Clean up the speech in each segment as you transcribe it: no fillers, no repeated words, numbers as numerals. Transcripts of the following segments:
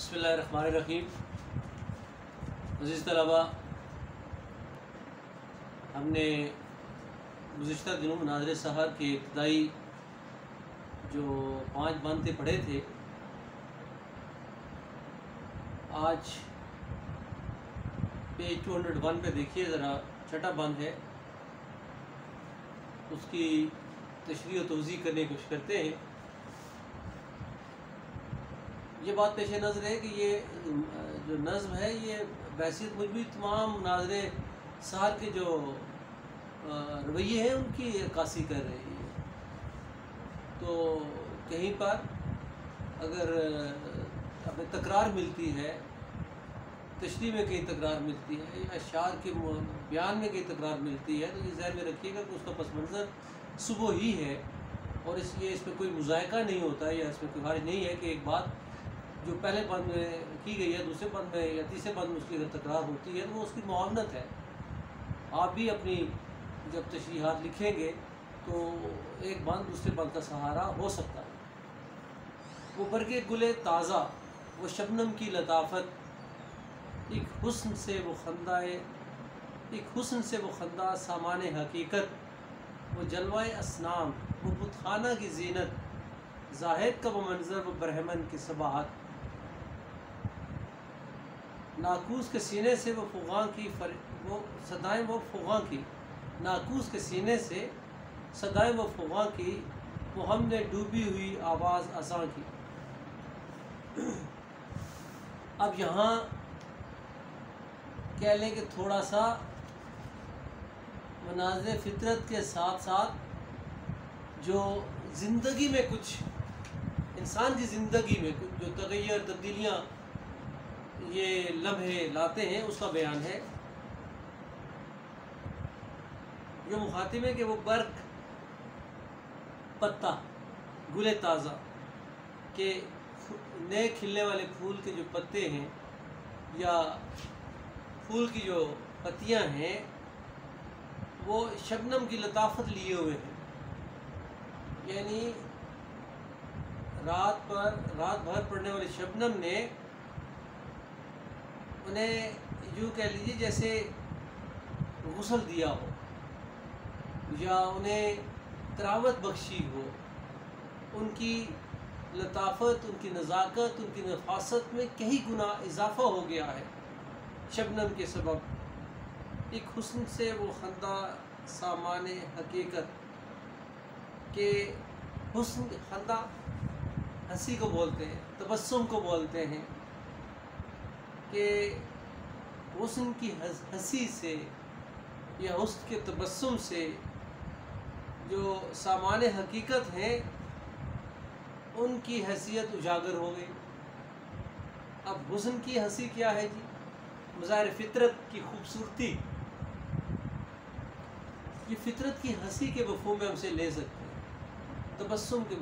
بسم اللہ الرحمن الرحیم۔ عزیز طلباء، ہم نے گزشتہ دنوں مناظر سحر کے ابتدائی جو 5 بند تھے پڑھے تھے۔ آج پیج 201 پہ دیکھیے ذرا، چھٹا بند ہے، اس کی تشریح و توضیح کرنے کی کوشش کرتے ہیں۔ یہ بات پیش نظر ہے کہ یہ جو نظم ہے یہ بحیثیت مجموعی تمام مناظر سحر کے جو رویے ہیں ان کی عکاسی کر رہی ہے۔ تو کہیں پر اگر ہمیں تکرار ملتی ہے، تشریح میں کہیں تکرار ملتی ہے یا اشعار کے بیان میں کہیں تکرار ملتی ہے، تو یہ ذہن میں رکھیے گا کہ اس کا پس منظر صبح ہی ہے، اور اس لیے اس میں کوئی مذائقہ نہیں ہوتا ہے یا اس میں کوئی حرج نہیں ہے کہ ایک بات جو پہلے بند میں کی گئی ہے دوسرے بند میں یا تیسرے بند میں اس کی اگر تکرار ہوتی ہے تو وہ اس کی معاونت ہے۔ آپ بھی اپنی جب تشریحات لکھیں گے تو ایک بند دوسرے بند کا سہارا ہو سکتا ہے۔ وہ برگ گل تازہ، وہ شبنم کی لطافت، ایک حسن سے وہ خندہ سامان حقیقت، وہ جلوہ اسنام، وہ بتخانہ کی زینت، زاہد کا وہ منظر، وہ برہمن کی صباحت، ناقوس کے سینے سے وہ فغاں کی وہ صدائیں وہ فغاں کی، ناقوس کے سینے سے صدائیں وہ فغاں کی، وہ ہم نے ڈوبی ہوئی آواز اذاں کی۔ اب یہاں کہہ لیں کہ تھوڑا سا مناظر فطرت کے ساتھ ساتھ جو زندگی میں کچھ انسان کی زندگی میں کچھ جو تغیر تبدیلیاں یہ لمحے لاتے ہیں اس کا بیان ہے۔ جو مخاطب ہے کہ وہ برق، پتا، گل تازہ کہ نئے کھلنے والے پھول کے جو پتے ہیں یا پھول کی جو پتیاں ہیں وہ شبنم کی لطافت لیے ہوئے ہیں، یعنی رات بھر پڑنے والی شبنم نے انہیں یوں کہہ لیجیے جیسے غسل دیا ہو یا انہیں تراوت بخشی ہو۔ ان کی لطافت، ان کی نزاکت، ان کی نفاست میں کئی گنا اضافہ ہو گیا ہے شبنم کے سبب۔ ایک حسن سے وہ خندہ سامان حقیقت کہ حسن، خندہ ہنسی کو بولتے ہیں، تبسم کو بولتے ہیں، کہ حسن کی ہنسی سے یا حسن کے تبسم سے جو سامان حقیقت ہیں ان کی حیثیت اجاگر ہو گئی۔ اب حسن کی ہنسی کیا ہے جی؟ مظاہر فطرت کی خوبصورتی، یہ فطرت کی ہنسی کے مفہوم میں ہم سے لے سکتے ہیں۔ تبسم کے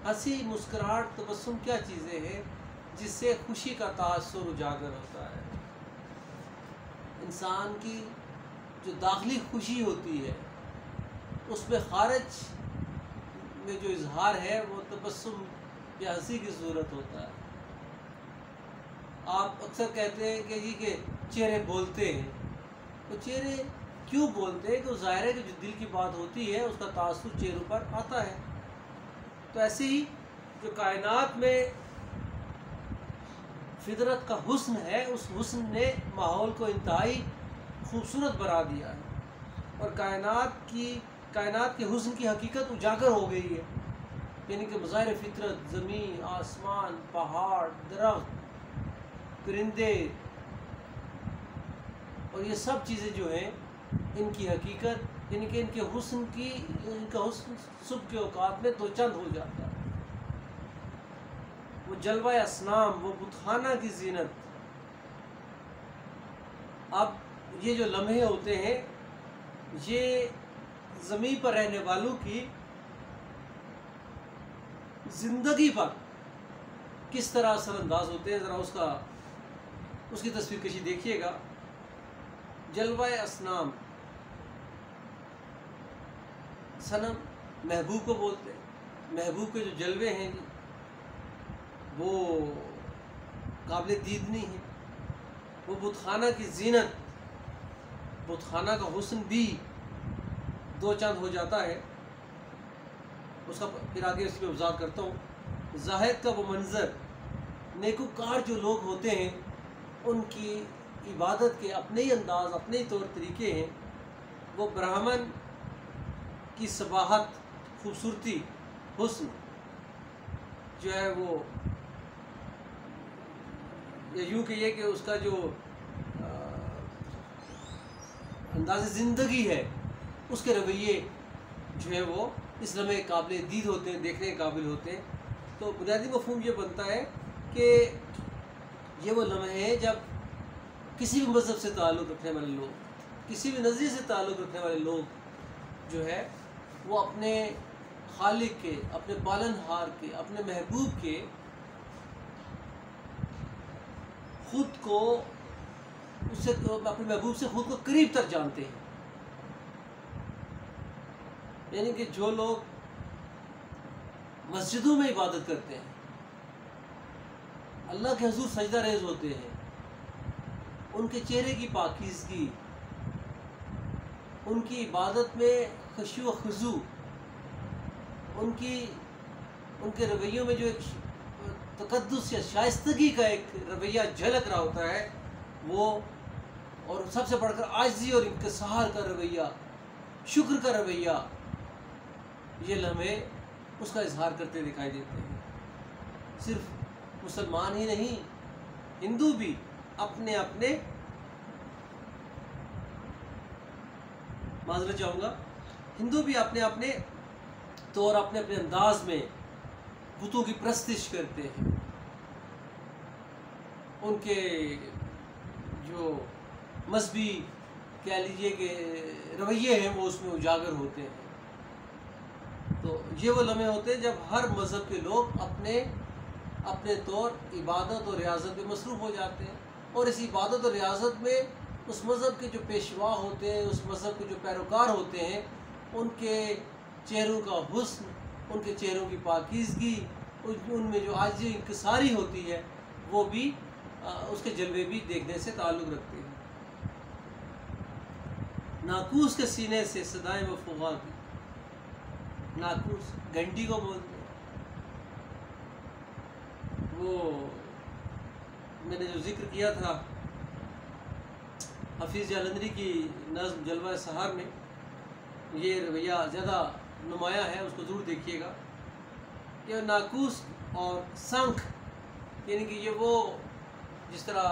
ہنسی، مسکراہٹ، تبسم کیا چیزیں ہیں جس سے خوشی کا تاثر اجاگر ہوتا ہے۔ انسان کی جو داخلی خوشی ہوتی ہے اس میں خارج میں جو اظہار ہے وہ تبسم یا ہنسی کی صورت ہوتا ہے۔ آپ اکثر کہتے ہیں کہ جی کہ چہرے بولتے ہیں، تو چہرے کیوں بولتے ہیں؟ کہ وہ ظاہر ہے کہ جو دل کی بات ہوتی ہے اس کا تاثر چہروں پر آتا ہے۔ تو ایسے ہی جو کائنات میں فطرت کا حسن ہے، اس حسن نے ماحول کو انتہائی خوبصورت بنا دیا ہے، اور کائنات کے حسن کی حقیقت اجاگر ہو گئی ہے، یعنی کہ مظاہر فطرت، زمین، آسمان، پہاڑ، درخت، پرندے اور یہ سب چیزیں جو ہیں ان کی حقیقت، یعنی کہ ان کا حسن صبح کے اوقات میں دو چند ہو جاتا ہے۔ وہ جلوہ اسنام، وہ بتخانہ کی زینت۔ اب یہ جو لمحے ہوتے ہیں یہ زمین پر رہنے والوں کی زندگی پر کس طرح اثر انداز ہوتے ہیں، ذرا اس کی تصویر کشی دیکھیے گا۔ جلوہ اسنام، صنم محبوب کو بولتے ہیں، محبوب کے جو جلوے ہیں وہ قابل دید نہیں ہے. وہ بت خانہ کی زینت، بت خانہ کا حسن بھی دو چند ہو جاتا ہے. اس کا پھر آگے اس پہ وضاحت کرتا ہوں. زاہد کا وہ منظر، نیکوکار جو لوگ ہوتے ہیں ان کی عبادت کے اپنے ہی انداز، اپنے ہی طور طریقے ہیں. وہ برہمن کی صباحت، خوبصورتی، حسن جو ہے وہ، یا یوں کہیے کہ اس کا جو انداز زندگی ہے، اس کے رویے جو ہے وہ اس لمحے قابل دید ہوتے ہیں، دیکھنے کے قابل ہوتے ہیں. تو بنیادی مفہوم یہ بنتا ہے کہ یہ وہ لمحے ہیں جب کسی بھی مذہب سے تعلق رکھنے والے لوگ، کسی بھی نظریے سے تعلق رکھنے والے لوگ جو ہے وہ اپنے خالق کے، اپنے پالن ہار کے، اپنے محبوب کے خود کو، اس سے اپنے محبوب سے خود کو قریب تر جانتے ہیں. یعنی کہ جو لوگ مسجدوں میں عبادت کرتے ہیں، اللہ کے حضور سجدہ ریز ہوتے ہیں، ان کے چہرے کی پاکیزگی، ان کی عبادت میں خشوع و خضوع، ان کے رویوں میں جو ایک تقدس یا شائستگی کا ایک رویہ جھلک رہا ہوتا ہے، وہ، اور سب سے بڑھ کر عاجزی اور انکسار کا رویہ، شکر کا رویہ، یہ لمحے اس کا اظہار کرتے دکھائی دیتے ہیں. صرف مسلمان ہی نہیں، ہندو بھی اپنے اپنے، معذرت چاہوں گا، ہندو بھی اپنے اپنے طور، اپنے اپنے انداز میں بتوں کی پرستش کرتے ہیں. ان کے جو مذہبی کہہ لیجیے کہ رویے ہیں وہ اس میں اجاگر ہوتے ہیں. تو یہ وہ لمحے ہوتے ہیں جب ہر مذہب کے لوگ اپنے طور عبادت اور ریاضت میں مصروف ہو جاتے ہیں. اور اس عبادت اور ریاضت میں اس مذہب کے جو پیشوا ہوتے ہیں، اس مذہب کے جو پیروکار ہوتے ہیں، ان کے چہروں کا حسن، ان کے چہروں کی پاکیزگی، ان میں جو عاجزی انکساری ہوتی ہے، وہ بھی اس کے جلوے بھی دیکھنے سے تعلق رکھتے ہیں. ناقوس کے سینے سے صدائیں و فغاں کی، ناقوس گھنٹی کو بولتے ہیں. وہ میں نے جو ذکر کیا تھا حفیظ جالندھری کی نظم جلوہ سحار میں، یہ رویہ زیادہ نمایاں ہے، اس کو ضرور دیکھیے گا. یہ ناقوس اور سنکھ، یعنی کہ یہ وہ، جس طرح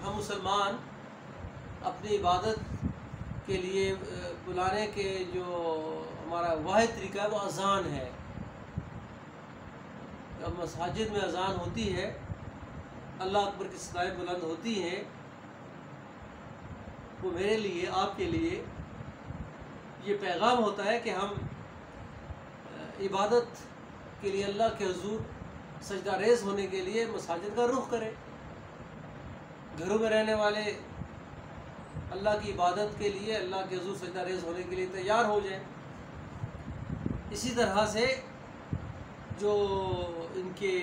ہم مسلمان اپنی عبادت کے لیے بلانے کے جو ہمارا واحد طریقہ ہے وہ اذان ہے. جب مساجد میں اذان ہوتی ہے، اللہ اکبر کی صدائیں بلند ہوتی ہیں، وہ میرے لیے، آپ کے لیے یہ پیغام ہوتا ہے کہ ہم عبادت کے لیے اللہ کے حضور سجدہ ریز ہونے کے لیے مساجد کا رخ کریں. گھروں میں رہنے والے اللہ کی عبادت کے لیے، اللہ کے حضور سجدہ ریز ہونے کے لیے تیار ہو جائیں. اسی طرح سے جو ان کے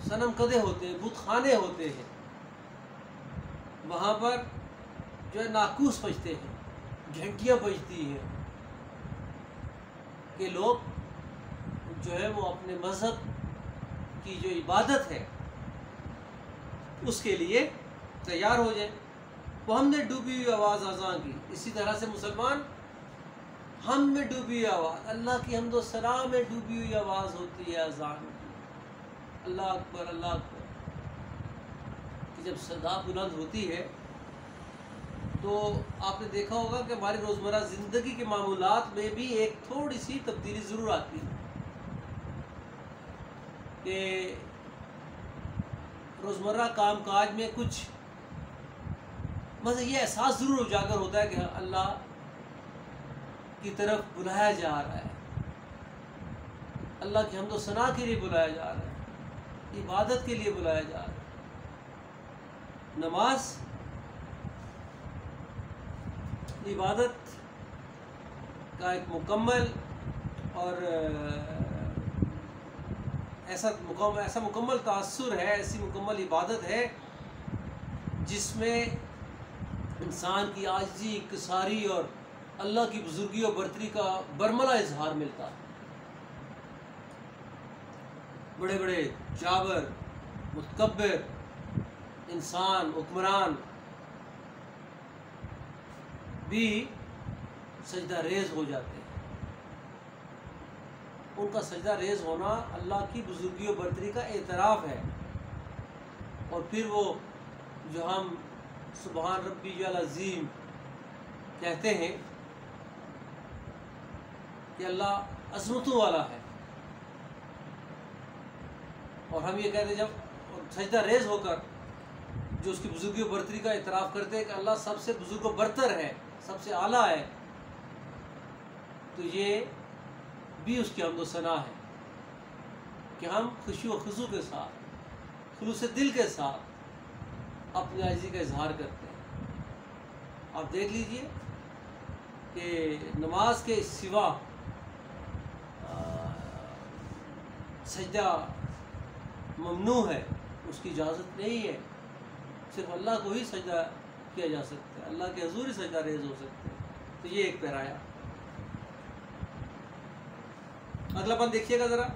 صنم کدے ہوتے ہیں، بت خانے ہوتے ہیں، وہاں پر جو ہے ناقوس بجتے ہیں، گھنٹیاں بجتی ہیں کہ لوگ جو ہے وہ اپنے مذہب کی جو عبادت ہے اس کے لیے تیار ہو جائیں. وہ ہم نے ڈوبی ہوئی آواز اذان کی. اسی طرح سے مسلمان ہم میں ڈوبی ہوئی آواز، اللہ کی حمد و ثنا میں ڈوبی ہوئی آواز ہوتی ہے اذان کی. اللہ اکبر، اللہ اکبر کہ جب صدا بلند ہوتی ہے تو آپ نے دیکھا ہوگا کہ ہماری روزمرہ زندگی کے معمولات میں بھی ایک تھوڑی سی تبدیلی ضرور آتی ہے. کہ روزمرہ کام کاج میں کچھ مطلب یہ احساس ضرور اجاگر ہوتا ہے کہ اللہ کی طرف بلایا جا رہا ہے، اللہ کی حمد و ثنا کے لیے بلایا جا رہا ہے، عبادت کے لیے بلایا جا رہا ہے. نماز عبادت کا ایک مکمل اور ایسا مکمل تاثر ہے، ایسی مکمل عبادت ہے جس میں انسان کی عاجزی، انکساری اور اللہ کی بزرگی اور برتری کا برملا اظہار ملتا ہے۔ بڑے بڑے جابر، متکبر انسان، حکمران بھی سجدہ ریز ہو جاتے ہیں۔ ان کا سجدہ ریز ہونا اللہ کی بزرگی و برتری کا اعتراف ہے، اور پھر وہ جو ہم سبحان ربی العظیم کہتے ہیں کہ اللہ عظمتوں والا ہے، اور ہم یہ کہتے ہیں جب سجدہ ریز ہو کر جو اس کی بزرگی و برتری کا اعتراف کرتے ہیں کہ اللہ سب سے بزرگ و برتر ہے، سب سے اعلیٰ ہے، تو یہ بھی اس کی حمد و ثنا ہے کہ ہم خشوع و خضوع کے ساتھ، خلوص دل کے ساتھ اپنی عاجزی کا اظہار کرتے ہیں۔ آپ دیکھ لیجئے کہ نماز کے سوا سجدہ ممنوع ہے، اس کی اجازت نہیں ہے، صرف اللہ کو ہی سجدہ کیا جا سکتا ہے، اللہ کے حضور ہی سجدہ ریز ہو سکتے ہیں۔ تو یہ ایک پیرایا۔ اگلا پن دیکھیے گا ذرا،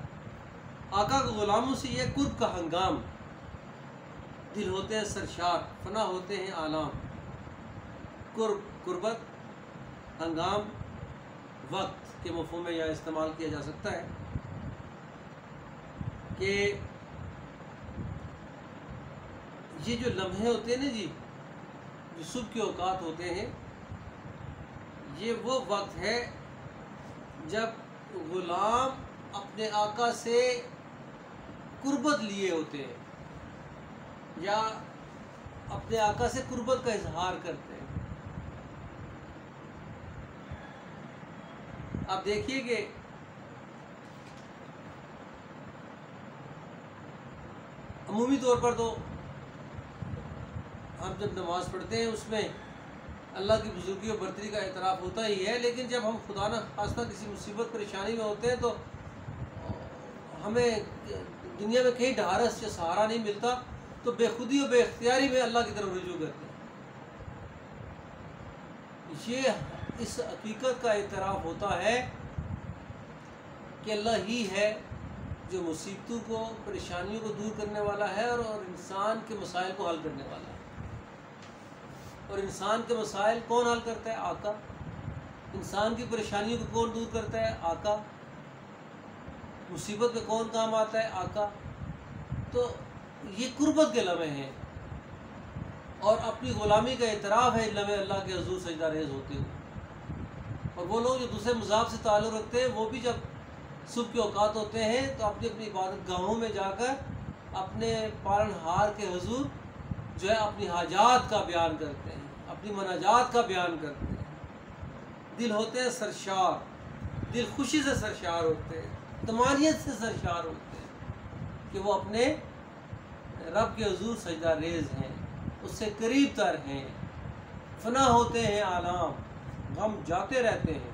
آقا کے غلاموں سے یہ قرب کا ہنگام، دل ہوتے ہیں سرشار، فنا ہوتے ہیں آلام۔ قربت، ہنگام، وقت کے مفہوم میں یہاں استعمال کیا جا سکتا ہے کہ یہ جو لمحے ہوتے ہیں نا جی، جو صبح کے اوقات ہوتے ہیں، یہ وہ وقت ہے جب غلام اپنے آقا سے قربت لیے ہوتے ہیں یا اپنے آقا سے قربت کا اظہار کرتے ہیں۔ آپ دیکھیے کہ عمومی طور پر تو ہم جب نماز پڑھتے ہیں اس میں اللہ کی بزرگی و برتری کا اعتراف ہوتا ہی ہے، لیکن جب ہم خدا نہ خواستہ کسی مصیبت پریشانی میں ہوتے ہیں تو ہمیں دنیا میں کہیں ڈھارس یا سہارا نہیں ملتا، تو بے خودی و بے اختیاری میں اللہ کی طرف رجوع کرتے ہیں۔ یہ اس حقیقت کا اعتراف ہوتا ہے کہ اللہ ہی ہے جو مصیبتوں کو، پریشانیوں کو دور کرنے والا ہے اور انسان کے مسائل کو حل کرنے والا ہے۔ اور انسان کے مسائل کون حل کرتا ہے؟ آقا۔ انسان کی پریشانیوں کو کون دور کرتا ہے؟ آقا۔ مصیبت میں کون کام آتا ہے؟ آقا۔ تو یہ قربت کے لمحے ہیں اور اپنی غلامی کا اعتراف ہے لمحے اللہ کے حضور سجدہ ریز ہوتے ہوئے۔ اور وہ لوگ جو دوسرے مذاہب سے تعلق رکھتے ہیں، وہ بھی جب صبح کے اوقات ہوتے ہیں تو اپنی اپنی عبادت گاہوں میں جا کر اپنے پالنہار کے حضور جو ہے اپنی حاجات کا بیان کرتے ہیں، اپنی مناجات کا بیان کرتے ہیں۔ دل ہوتے ہیں سرشار، دل خوشی سے سرشار ہوتے ہیں، طمانینت سے سرشار ہوتے ہیں کہ وہ اپنے رب کے حضور سجدہ ریز ہیں، اس سے قریب تر ہیں، فنا ہوتے ہیں آلام، غم جاتے رہتے ہیں،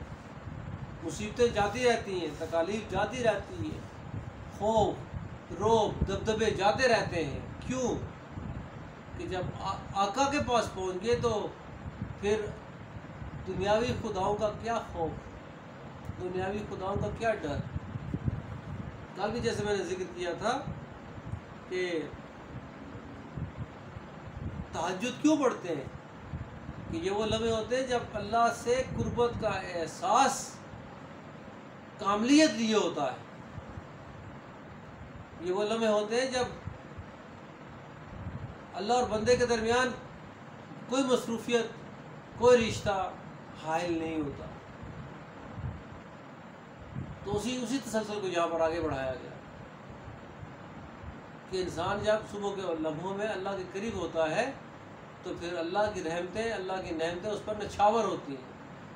مصیبتیں جاتی رہتی ہیں، تکالیف جاتی رہتی ہیں، خوف، رعب، دبدبے جاتے رہتے ہیں۔ کیوں؟ کہ جب آقا کے پاس پہنچ گئے تو پھر دنیاوی خداؤں کا کیا خوف، دنیاوی خداؤں کا کیا ڈر۔ کل بھی جیسے میں نے ذکر کیا تھا کہ تہجد کیوں پڑھتے ہیں، کہ یہ وہ لمحے ہوتے ہیں جب اللہ سے قربت کا احساس کاملیت لیے ہوتا ہے۔ یہ وہ لمحے ہوتے ہیں جب اللہ اور بندے کے درمیان کوئی مصروفیت، کوئی رشتہ حائل نہیں ہوتا۔ تو اسی تسلسل کو یہاں پر آگے بڑھایا گیا کہ انسان جب صبح کے لمحوں میں اللہ کے قریب ہوتا ہے تو پھر اللہ کی رحمتیں، اللہ کی نعمتیں اس پر نچھاور ہوتی ہیں،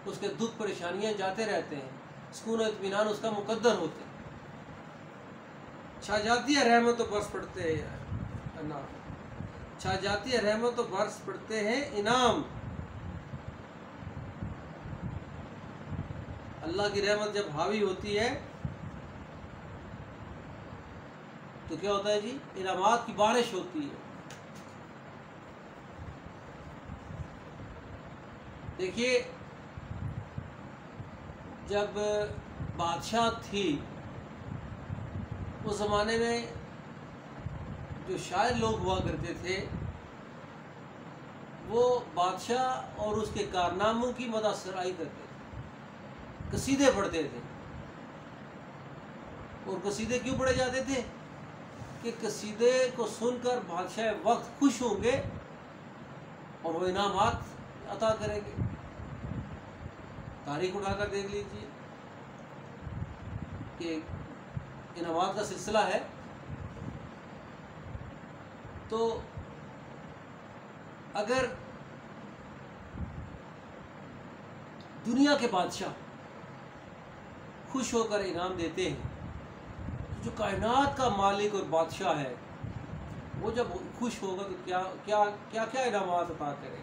اس کے دکھ پریشانیاں جاتے رہتے ہیں، سکون و اطمینان اس کا مقدر ہوتے ہیں، چھا جاتی ہے رحمت و برس پڑتے ہیں، چھا جاتی ہے رحمت و برس پڑتے ہیں انعام۔ اللہ کی رحمت جب حاوی ہوتی ہے تو کیا ہوتا ہے جی؟ انعامات کی بارش ہوتی ہے۔ دیکھیے جب بادشاہ تھی اس زمانے میں جو شاعر لوگ ہوا کرتے تھے وہ بادشاہ اور اس کے کارناموں کی مدح سرائی کرتے تھے، قصیدے پڑھتے تھے۔ اور قصیدے کیوں پڑھے جاتے تھے؟ کہ قصیدے کو سن کر بادشاہ وقت خوش ہوں گے اور وہ انعامات عطا کریں گے۔ تاریخ اٹھا کر دیکھ لیجیے کہ انعامات کا سلسلہ ہے۔ تو اگر دنیا کے بادشاہ خوش ہو کر انعام دیتے ہیں تو جو کائنات کا مالک اور بادشاہ ہے وہ جب خوش ہوگا تو کیا کیا کیا کیا انعامات عطا کرے گا۔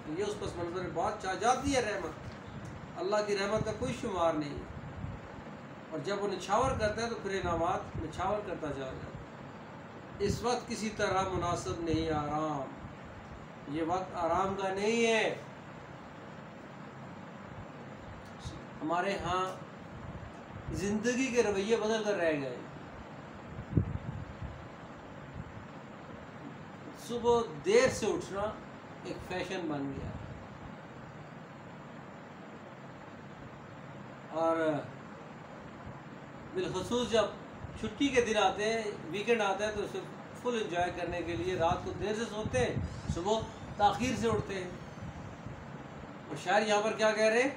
تو یہ اس پس منظر میں بات چاہ جاتی ہے رحمت، اللہ کی رحمت کا کوئی شمار نہیں ہے۔ اور جب وہ نچھاور کرتا ہے تو پھر انعامات نچھاور کرتا جا جاتا ہے۔ اس وقت کسی طرح مناسب نہیں آرام، یہ وقت آرام کا نہیں ہے۔ ہمارے ہاں زندگی کے رویے بدل کر رہ گئے۔ صبح دیر سے اٹھنا ایک فیشن بن گیا، اور بالخصوص جب چھٹی کے دن آتے ہیں، ویکنڈ آتا ہے، تو اسے فل انجوائے کرنے کے لیے رات کو دیر سے سوتے ہیں، صبح تاخیر سے اٹھتے ہیں۔ اور شاعر یہاں پر کیا کہہ رہے ہیں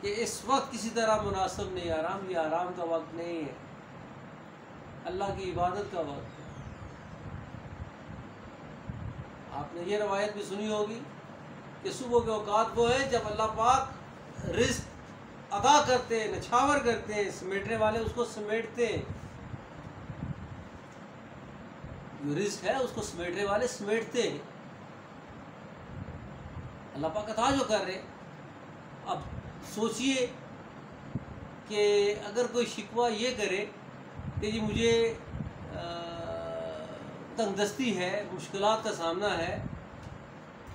کہ اس وقت کسی طرح مناسب نہیں آرام، یہ آرام کا وقت نہیں ہے، اللہ کی عبادت کا وقت ہے۔ آپ نے یہ روایت بھی سنی ہوگی کہ صبح کے اوقات وہ ہے جب اللہ پاک رزق عطا کرتے ہیں، نچھاور کرتے ہیں، سمیٹنے والے اس کو سمیٹتے ہیں۔ جو رزق ہے اس کو سمیٹنے والے سمیٹتے ہیں۔ اللہ پاک عطا جو کر رہے۔ اب سوچئے کہ اگر کوئی شکوہ یہ کرے کہ جی مجھے تنگ دستی ہے، مشکلات کا سامنا ہے،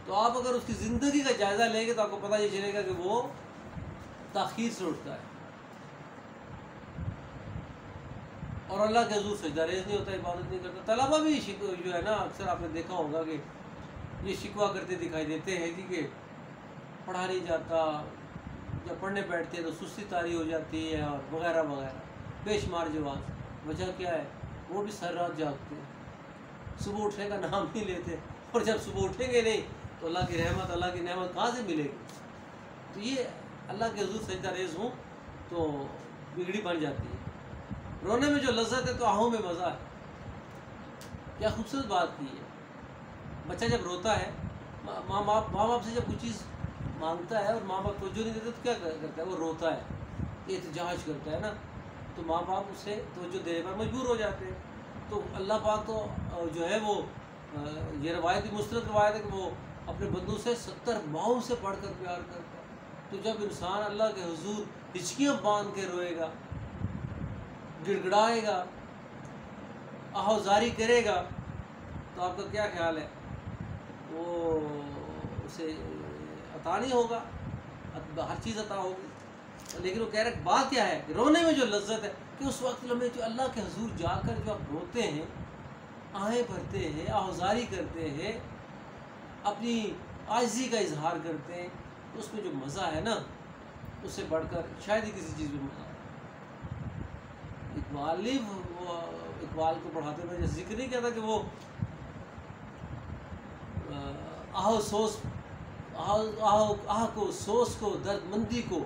تو آپ اگر اس کی زندگی کا جائزہ لیں گے تو آپ کو پتہ یہ چلے گا کہ وہ تاخیر سے اٹھتا ہے اور اللہ کے حضور سجدہ ریز نہیں ہوتا، عبادت نہیں کرتا۔ طلبہ بھی جو ہے نا، اکثر آپ نے دیکھا ہوگا کہ یہ شکوہ کرتے دکھائی دیتے ہیں کہ پڑھا نہیں جاتا، جب پڑھنے بیٹھتے ہیں تو سستی طاری ہو جاتی ہے، اور وغیرہ وغیرہ بے شمار جواز۔ وجہ کیا ہے؟ وہ بھی سر رات جاگتے ہیں، صبح اٹھنے کا نام نہیں لیتے، اور جب صبح اٹھیں گے نہیں تو اللہ کی رحمت، اللہ کی نعمت کہاں سے ملے گی؟ تو یہ اللہ کے حضور سجدہ ریز ہوں تو بگڑی بن جاتی ہے۔ رونے میں جو لذت ہے تو آہوں میں مزہ ہے۔ کیا خوبصورت بات کی ہے۔ بچہ جب روتا ہے، ماں باپ سے جب کوئی چیز مانگتا ہے اور ماں باپ توجہ نہیں دیتے تو کیا کرتا ہے؟ وہ روتا ہے، احتجاج کرتا ہے نا، تو ماں باپ اسے توجہ دینے پر مجبور ہو جاتے ہیں۔ تو اللہ پاک تو جو ہے وہ یہ روایت بھی مستند روایت ہے کہ وہ اپنے بندوں سے 70 ماؤں سے پڑھ کر پیار کرتا ہے۔ تو جب انسان اللہ کے حضور ہچکیاں باندھ کے روئے گا، گڑ گڑائے گا، آہوزاری کرے گا، تو آپ کا کیا خیال ہے؟ وہ اسے عطا نہیں ہوگا؟ ہر چیز عطا ہوگی، لیکن وہ کہہ رہے بات کیا ہے کہ رونے میں جو لذت ہے کہ اس وقت میں جو اللہ کے حضور جا کر جو آپ روتے ہیں، آہیں بھرتے ہیں، آہوزاری کرتے ہیں، اپنی عاجزی کا اظہار کرتے ہیں، اس میں جو مزہ ہے نا، اس سے بڑھ کر شاید ہی کسی چیز میں مزہ ہے۔ اقبال کو پڑھاتے ہوئے جیسے ذکر نہیں کیا تھا کہ وہ آہ کو، سوز کو، درد مندی کو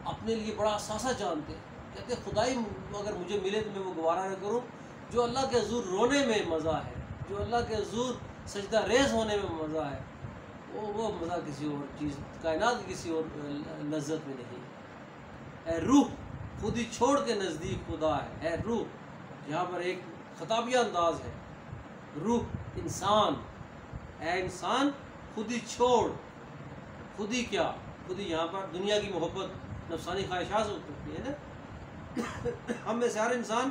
اپنے لیے بڑا اثاثہ جانتے ہیں۔ کہتے خدائی اگر مجھے ملے تو میں وہ گوارہ نہ کروں۔ جو اللہ کے حضور رونے میں مزہ ہے، جو اللہ کے حضور سجدہ ریز ہونے میں مزہ ہے، وہ مزہ کسی اور چیز، کائنات کی کسی اور لذت میں نہیں۔ اے روح خود ہی چھوڑ کے نزدیک خدا ہے، اے روح، یہاں پر ایک خطابیہ انداز ہے۔ روح انسان، اے انسان خود ہی چھوڑ، خود ہی کیا، خود ہی یہاں پر دنیا کی محبت، نفسانی خواہشات ہو سکتی ہے نا۔ ہم میں سے ہر انسان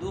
2